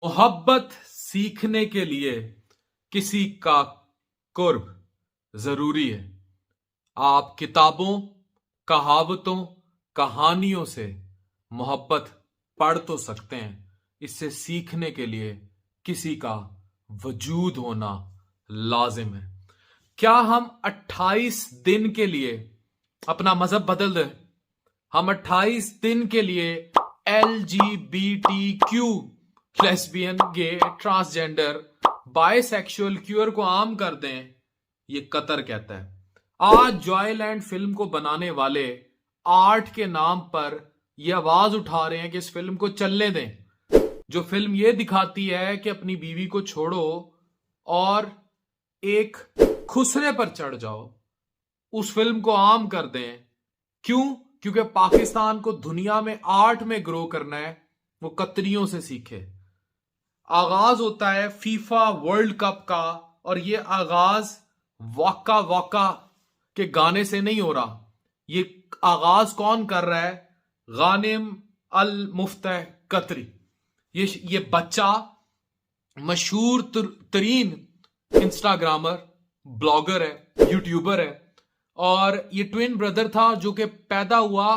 मोहब्बत सीखने के लिए किसी का कुर्ब जरूरी है। आप किताबों, कहावतों, कहानियों से मोहब्बत पढ़ तो सकते हैं, इससे सीखने के लिए किसी का वजूद होना लाजिम है। क्या हम 28 दिन के लिए अपना मजहब बदल दें? हम 28 दिन के लिए LGBTQ, लेस्बियन, गे, ट्रांसजेंडर, बायसेक्सुअल क्यूअर को आम कर दें? ये कतर कहता है। आज जॉयलैंड फिल्म को बनाने वाले आर्ट के नाम पर यह आवाज उठा रहे हैं कि इस फिल्म को चलने दें। जो फिल्म ये दिखाती है कि अपनी बीवी को छोड़ो और एक खुसरे पर चढ़ जाओ, उस फिल्म को आम कर दें। क्यों? क्योंकि पाकिस्तान को दुनिया में आर्ट में ग्रो करना है, वो कतरियों से सीखे। आगाज होता है फीफा वर्ल्ड कप का, और ये आगाज वाका वाका के गाने से नहीं हो रहा। ये आगाज कौन कर रहा है? गानिम अल मुफ्तह कतरी। ये बच्चा मशहूर तरीन इंस्टाग्रामर, ब्लॉगर है, यूट्यूबर है, और ये ट्विन ब्रदर था जो कि पैदा हुआ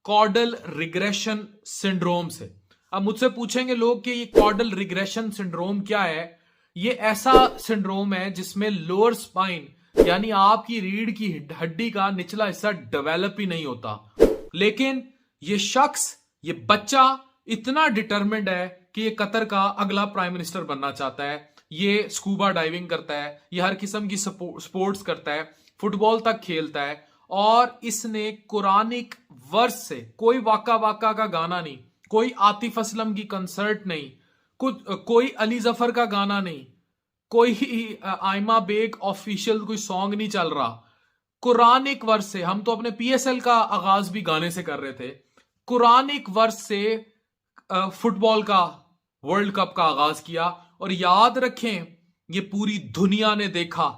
कॉर्डल रिग्रेशन सिंड्रोम से। अब मुझसे पूछेंगे लोग कि ये कॉर्डल रिग्रेशन सिंड्रोम क्या है। ये ऐसा सिंड्रोम है जिसमें लोअर स्पाइन यानी आपकी रीढ़ की हड्डी का निचला हिस्सा डेवलप ही नहीं होता। लेकिन ये शख्स, ये बच्चा इतना डिटरमिन्ड है कि ये कतर का अगला प्राइम मिनिस्टर बनना चाहता है। ये स्कूबा डाइविंग करता है, ये हर किस्म की स्पोर्ट्स करता है, फुटबॉल तक खेलता है, और इसने कुरानिक वर्स से, कोई वाका वाका का गाना नहीं, कोई आतिफ असलम की कंसर्ट नहीं, कोई अली जफर का गाना नहीं, कोई आयमा बेग ऑफिशियल कोई सॉन्ग नहीं चल रहा। कुरानिक वर्स से, हम तो अपने PSL का आगाज भी गाने से कर रहे थे, कुरानिक वर्स से फुटबॉल का वर्ल्ड कप का आगाज किया। और याद रखें, ये पूरी दुनिया ने देखा।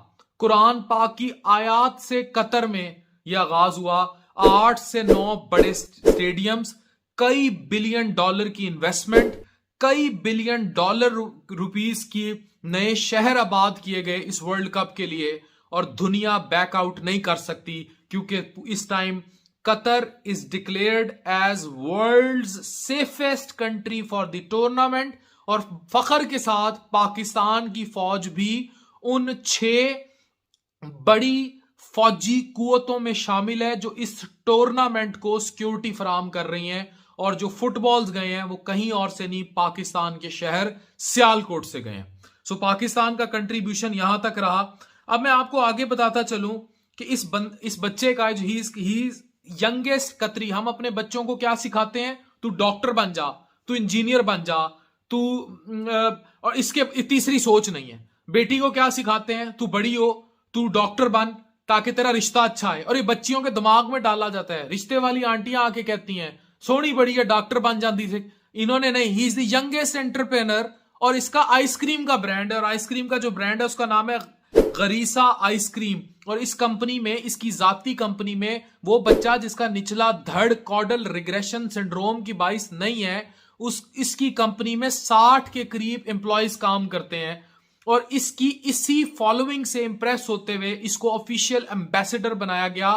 कुरान पाक की आयात से कतर में यह आगाज हुआ। 8 से 9 बड़े स्टेडियम्स, कई बिलियन डॉलर की इन्वेस्टमेंट, कई बिलियन डॉलर रुपीस की नए शहर आबाद किए गए इस वर्ल्ड कप के लिए, और दुनिया बैकआउट नहीं कर सकती क्योंकि इस time Qatar is declared as world safest country for the tournament. और फखर के साथ पाकिस्तान की फौज भी उन 6 बड़ी फौजी कुवतों में शामिल है जो इस टूर्नामेंट को सिक्योरिटी फराम कर रही हैं। और जो फुटबॉल्स गए हैं वो कहीं और से नहीं, पाकिस्तान के शहर सियालकोट से गए हैं। सो पाकिस्तान का कंट्रीब्यूशन यहां तक रहा। अब मैं आपको आगे बताता चलूं कि इस बच्चे का जो ही यंगेस्ट कतरी, हम अपने बच्चों को क्या सिखाते हैं? तू डॉक्टर बन जा, तू इंजीनियर बन जा, तू और इसके तीसरी सोच नहीं है। बेटी को क्या सिखाते हैं? तू बड़ी हो, तू डॉक्टर बन ताकि तेरा रिश्ता अच्छा है। और ये बच्चियों के दिमाग में डाला जाता है। रिश्ते वाली आंटियां आके कहती हैं सोनी बड़ी है, डॉक्टर बन जाती थी। इन्होंने नहीं, he is the youngest entrepreneur, और इसका आइसक्रीम का ब्रांड है, और आइसक्रीम का जो ब्रांड है उसका नाम है गरीसा आइसक्रीम। और इस कंपनी में, इसकी जाती कंपनी में, वो बच्चा जिसका निचला धड़ कॉर्डल रिग्रेशन सिंड्रोम की बाइस नहीं है, इसकी कंपनी में 60 के करीब एम्प्लॉयज काम करते हैं। और इसकी इसी फॉलोइंग से इंप्रेस होते हुए इसको ऑफिशियल एम्बेसडर बनाया गया,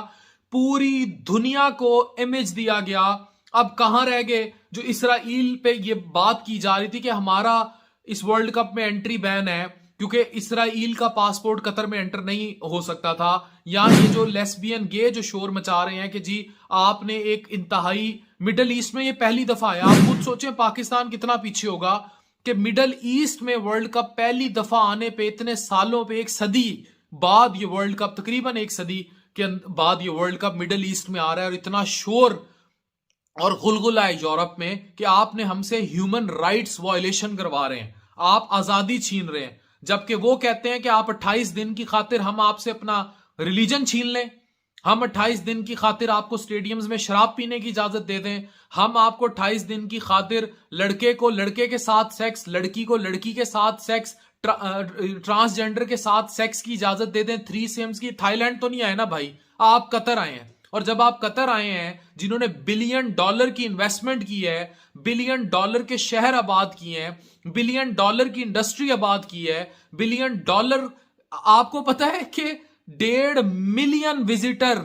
पूरी दुनिया को इमेज दिया गया। अब कहां रह गए जो इसराइल पे ये बात की जा रही थी कि हमारा इस वर्ल्ड कप में एंट्री बैन है क्योंकि इसराइल का पासपोर्ट कतर में एंटर नहीं हो सकता था। या ये जो लेस्बियन, गे जो शोर मचा रहे हैं कि जी आपने एक इंतहाई, मिडल ईस्ट में ये पहली दफा है। आप खुद सोचें पाकिस्तान कितना पीछे होगा कि मिडल ईस्ट में वर्ल्ड कप पहली दफा आने पे, इतने सालों पे, एक सदी बाद ये वर्ल्ड कप, तकरीबन एक सदी के बाद ये वर्ल्ड कप मिडल ईस्ट में आ रहा है। और इतना शोर और गुलगुला है यूरोप में कि आपने हमसे ह्यूमन राइट्स वायलेशन करवा रहे हैं, आप आजादी छीन रहे हैं। जबकि वो कहते हैं कि आप 28 दिन की खातिर हम आपसे अपना रिलीजन छीन लें, हम 28 दिन की खातिर आपको स्टेडियम्स में शराब पीने की इजाजत दे दें, हम आपको 28 दिन की खातिर लड़के को लड़के के साथ सेक्स, लड़की को लड़की के साथ सेक्स, ट्रांसजेंडर के साथ सेक्स की इजाजत दे दें, 3 सेम्स की। थाईलैंड तो नहीं आए ना भाई, आप कतर आए हैं। और जब आप कतर आए हैं, जिन्होंने $1 बिलियन की इन्वेस्टमेंट की है, $1 बिलियन के शहर आबाद किए हैं, $1 बिलियन की इंडस्ट्री आबाद की है, $1 बिलियन, आपको पता है कि 1.5 मिलियन विजिटर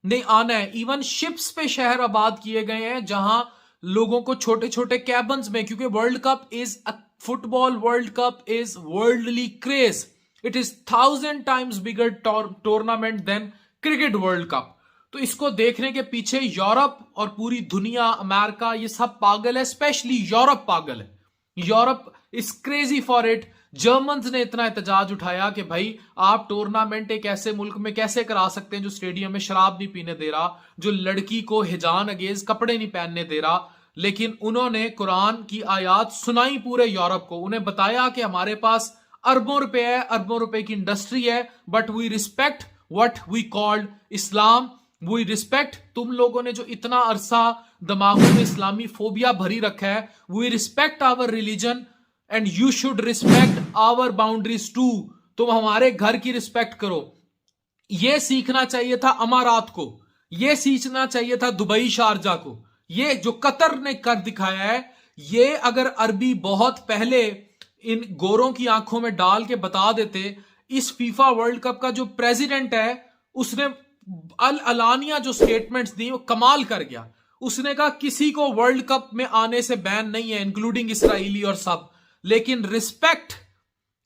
ने आना है। इवन शिप्स पे शहर आबाद किए गए हैं, जहां लोगों को छोटे छोटे कैबन्स में, क्योंकि world cup is football, world cup is worldly craze, it is 1000 times bigger tournament than cricket world cup. तो इसको देखने के पीछे यूरोप और पूरी दुनिया, अमेरिका, ये सब पागल है, स्पेशली यूरोप पागल है। Europe is crazy for it. Germans ने इतना एहतजाज उठाया कि भाई आप टूर्नामेंट एक ऐसे मुल्क में कैसे करा सकते हैं जो स्टेडियम में शराब नहीं पीने दे रहा, जो लड़की को हिजान अगेंस्ट कपड़े नहीं पहनने दे रहा। लेकिन उन्होंने कुरान की आयत सुनाई पूरे यूरोप को, उन्हें बताया कि हमारे पास अरबों रुपए है, अरबों रुपए की इंडस्ट्री है, but we respect what we called Islam, we respect, तुम लोगों ने जो इतना अरसा दिमागों में इस्लामी फोबिया भरी रखा है, we respect our religion and you should respect our boundaries too, तुम हमारे घर की रिस्पेक्ट करो। यह सीखना चाहिए था अमारात को, यह सीखना चाहिए था दुबई, शारजा को। ये जो कतर ने कर दिखाया है, ये अगर अरबी बहुत पहले इन गोरों की आंखों में डाल के बता देते, इस फीफा वर्ल्ड कप का जो प्रेसिडेंट है, उसने अलानिया जो स्टेटमेंट्स दी वो कमाल कर गया। उसने कहा किसी को वर्ल्ड कप में आने से बैन नहीं है, इंक्लूडिंग इसराइली और सब, लेकिन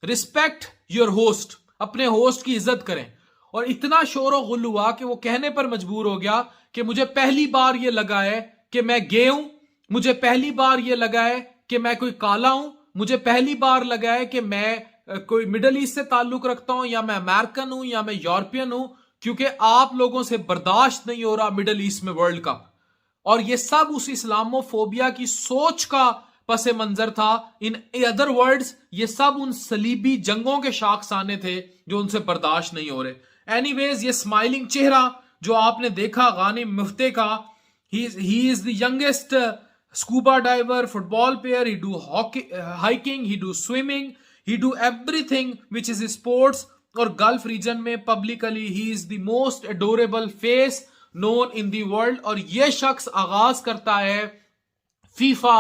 रिस्पेक्ट योर होस्ट, अपने होस्ट की इज्जत करें। और इतना शोर गुल हुआ कि वो कहने पर मजबूर हो गया कि मुझे पहली बार ये लगा है कि मैं गे हूं, मुझे पहली बार ये लगा है कि मैं कोई काला हूं, मुझे पहली बार लगा है कि मैं कोई मिडल ईस्ट से ताल्लुक रखता हूं, या मैं अमेरिकन हूं, या मैं यूरोपियन हूं, क्योंकि आप लोगों से बर्दाश्त नहीं हो रहा मिडल ईस्ट में वर्ल्ड कप। और ये सब उस इस्लामोफोबिया की सोच का पसे मंजर था। इन अदर वर्ड्स, ये सब उन सलीबी जंगों के शाखसाने थे जो उनसे बर्दाश्त नहीं हो रहे। एनीवेज, ये स्माइलिंग चेहरा जो आपने देखा गानिम मुफ्ती का, he is the youngest scuba diver, football player, he do hockey, hiking, he do swimming, he do everything which is sports। और गल्फ रीजन में publicly he is the most adorable face known in the world. और यह शख्स आगाज करता है FIFA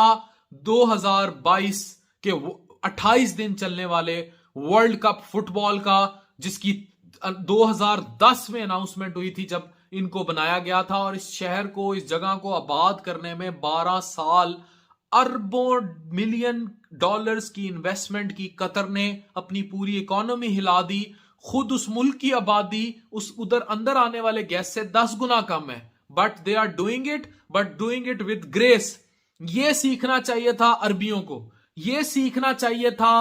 2022 के 28 दिन चलने वाले वर्ल्ड कप फुटबॉल का, जिसकी 2010 में अनाउंसमेंट हुई थी जब इनको बनाया गया था। और इस शहर को, इस जगह को आबाद करने में 12 साल, अरबों मिलियन डॉलर्स की इन्वेस्टमेंट की कतर ने, अपनी पूरी इकोनॉमी हिला दी। खुद उस मुल्क की आबादी उस उधर अंदर आने वाले गैस से 10 गुना कम है, but they are doing it with grace. ये सीखना चाहिए था अरबियों को, ये सीखना चाहिए था।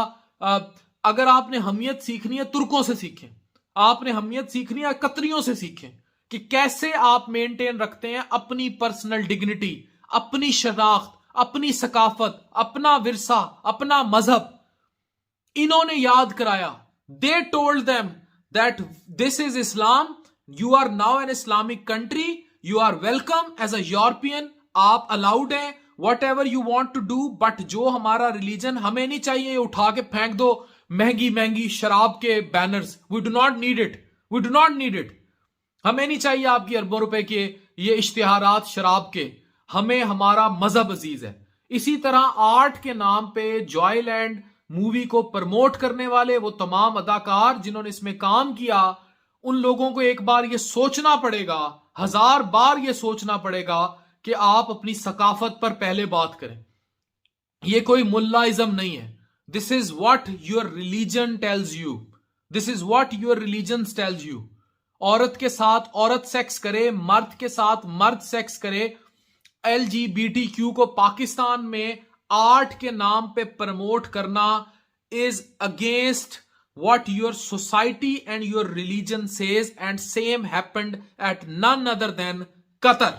अगर आपने हमियत सीखनी है तुर्कों से सीखें, आपने हमियत सीखनी है कतरियों से सीखें कि कैसे आप मेंटेन रखते हैं अपनी पर्सनल डिग्निटी, अपनी शनाख्त, अपनी सकाफत, अपना विरसा, अपना मजहब। इन्होंने याद कराया, they told them that this is Islam, you are now an Islamic country, you are welcome as a European, आप अलाउड हैं whatever you want to do, but जो हमारा रिलीजन, हमें नहीं चाहिए उठा के फेंक दो महंगी महंगी शराब के banners. We do not need it, we do not need it. हमें नहीं चाहिए आपकी अरबों रुपए के ये इश्तिहारात शराब के, हमें हमारा मजहब अजीज है। इसी तरह आर्ट के नाम पे जॉयलैंड मूवी को प्रमोट करने वाले वो तमाम अदाकार जिन्होंने इसमें काम किया, उन लोगों को एक बार ये सोचना पड़ेगा, 1000 बार ये सोचना पड़ेगा कि आप अपनी सकाफत पर पहले बात करें। ये कोई मुल्लाइज्म नहीं है। This is what your religion tells you, this is what your religion tells you. औरत के साथ औरत सेक्स करे, मर्द के साथ मर्द सेक्स करे। LGBTQ को पाकिस्तान में आर्ट के नाम पे प्रमोट करना is against what your society and your religion says, and same happened at none other than Qatar.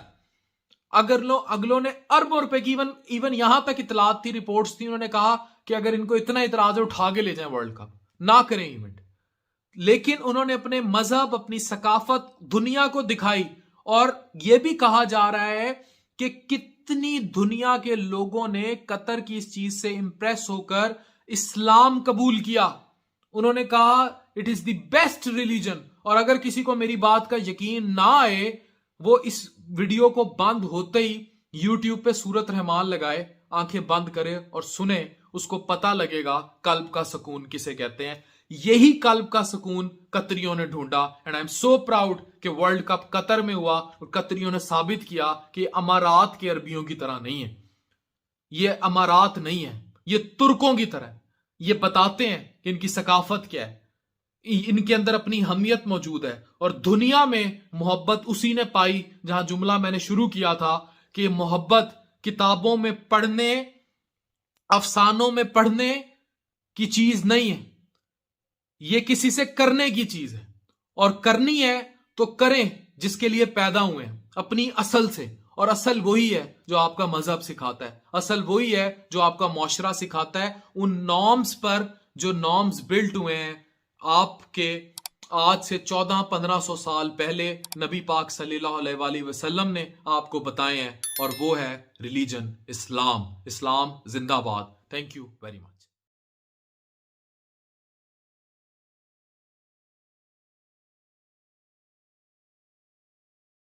अगलों ने अरबों रुपए की, इवन यहां तक इतलात थी, रिपोर्ट्स थी, उन्होंने कहा कि अगर इनको इतना इतराज है उठा के ले जाएं वर्ल्ड कप, ना करें इवेंट। लेकिन उन्होंने अपने मजहब, अपनी सकाफत दुनिया को दिखाई। और यह भी कहा जा रहा है कि कितनी दुनिया के लोगों ने कतर की इस चीज से इंप्रेस होकर इस्लाम कबूल किया। उन्होंने कहा it is the best religion. और अगर किसी को मेरी बात का यकीन ना आए वो इस वीडियो को बंद होते ही यूट्यूब पे सूरत रहमान लगाए, आंखें बंद करे और सुने, उसको पता लगेगा कल्ब का सुकून किसे कहते हैं। यही कल्ब का सुकून कतरियों ने ढूंढा। And I am so proud कि वर्ल्ड कप कतर में हुआ और कतरियों ने साबित किया कि अमारात के अरबियों की तरह नहीं है, ये अमारात नहीं है, ये तुर्कों की तरह। ये बताते हैं कि इनकी सकाफत क्या है, इनके अंदर अपनी हमियत मौजूद है। और दुनिया में मोहब्बत उसी ने पाई, जहां जुमला मैंने शुरू किया था कि मोहब्बत किताबों में पढ़ने, अफसानों में पढ़ने की चीज नहीं है, ये किसी से करने की चीज है। और करनी है तो करें जिसके लिए पैदा हुए हैं, अपनी असल से। और असल वही है जो आपका मजहब सिखाता है, असल वही है जो आपका मुआशरा सिखाता है। उन नॉर्म्स पर जो नॉर्म्स बिल्ट हुए हैं आपके आज से 1400-1500 साल पहले नबी पाक सल्लल्लाहु अलैहि वसल्लम ने आपको बताए हैं, और वो है रिलीजन इस्लाम। इस्लाम जिंदाबाद। Thank you very much.